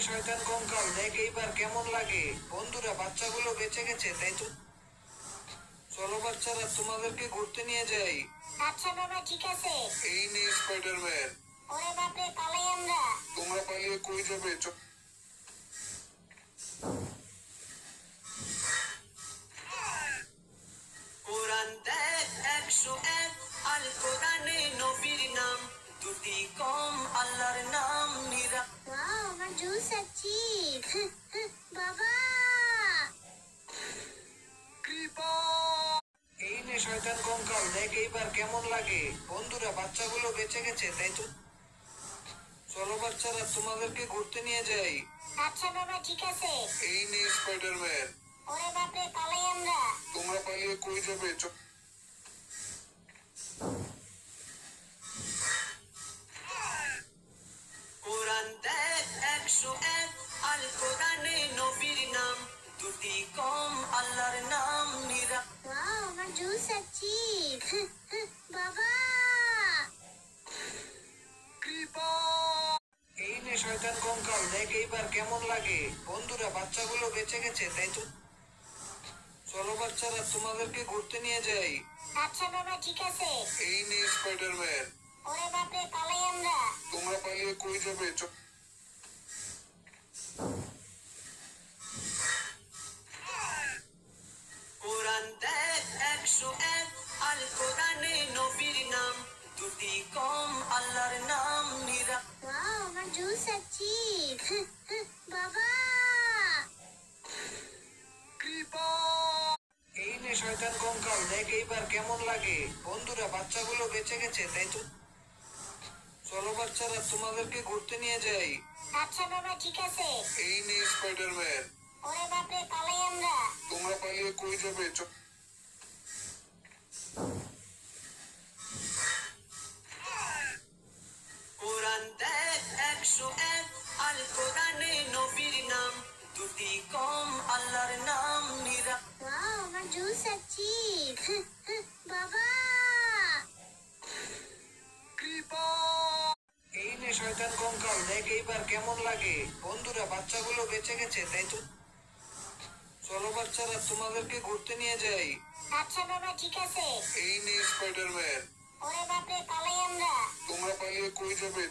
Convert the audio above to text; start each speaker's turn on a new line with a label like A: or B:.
A: শয়তান কঙ্কাল, দেখ এইবার কেমন লাগে। বন্ধুরা, বাচ্চাগুলো বেঁচে গেছে, তাই তো? চলো বাচ্চারা, তোমাদেরকে ঘুরতে নিয়ে যাই।
B: আচ্ছা বাবা, ঠিক আছে।
A: এই নে স্পাইডারম্যান।
B: ওরে বাপরে, পালাই আমরা।
A: তোমরা পালিয়ে কই যাবে?
C: কোরআন দেখ 101, আল কোরআনে নবীর নাম, দুটি কম আল্লাহর নাম নিরা।
B: ওয়াও, আমার জুস আছি। বাবা,
A: এই নে শয়তান কঙ্কাল, দেখ এইবার কেমন লাগে। বন্ধুরা, বাচ্চাগুলো বেঁচে গেছে, তাই তো? চলো বাচ্চারা, তোমাদেরকে ঘুরতে নিয়ে যাই।
B: আচ্ছা বাবা, ঠিক আছে।
A: এই নে স্পাইডারম্যান।
B: ওরে বাপরে, পালাই আমরা।
A: তোমরা পালিয়ে কই যাবে?
C: কোরআন দেখ 101, আল কোরআনে নবীর নাম, দুটি কম আল্লাহর নাম নিরা।
B: ওয়াও, আমার জুস আছি। বাবা,
A: এই নে শয়তান কঙ্কাল, দেখ এইবার কেমন লাগে। বন্ধুরা, বাচ্চাগুলো বেঁচে গেছে, তাই তো? চলো বাচ্চারা, তোমাদেরকে ঘুরতে নিয়ে যাই।
B: আচ্ছা বাবা, ঠিক আছে।
A: এই নে স্পাইডারম্যান।
B: ওরে বাপরে, পালাই আমরা।
A: তোমরা পালিয়ে কই যাবে?
C: কোরআন দেখ 101, আল কোরআনে নবীর নাম, দুটি কম আল্লাহর নাম নিরা।
B: ওয়াও, আমার জুস আছি। বাবা,
A: এই নে শয়তান কঙ্কাল, দেখ এইবার কেমন লাগে। বন্ধুরা, বাচ্চাগুলো বেঁচে গেছে, তাই তো? চলো বাচ্চারা, তোমাদেরকে ঘুরতে নিয়ে যাই।
B: আচ্ছা বাবা, ঠিক আছে।
A: এই নে স্পাইডারম্যান।
B: ওরে বাপরে, পালাই আমরা।
A: তোমরা পালিয়ে কই যাবে?
C: কোরআন দেখ 101, আল কোরআনে নবীর নাম, দুটি কম আল্লাহর নাম নিরা।
B: ওয়াও, আমার জুস আছি। বাবা,
A: এই নে শয়তান কঙ্কাল, দেখ এইবার কেমন লাগে। বন্ধুরা, বাচ্চাগুলো বেঁচে গেছে, তাই তো? চলো বাচ্চারা, তোমাদেরকে ঘুরতে নিয়ে যাই।
B: আচ্ছা বাবা, ঠিক আছে।
A: এই নে স্পাইডারম্যান।
B: ওরে বাপরে, পালাই আমরা।
A: তোমরা পালিয়ে কই যাবে?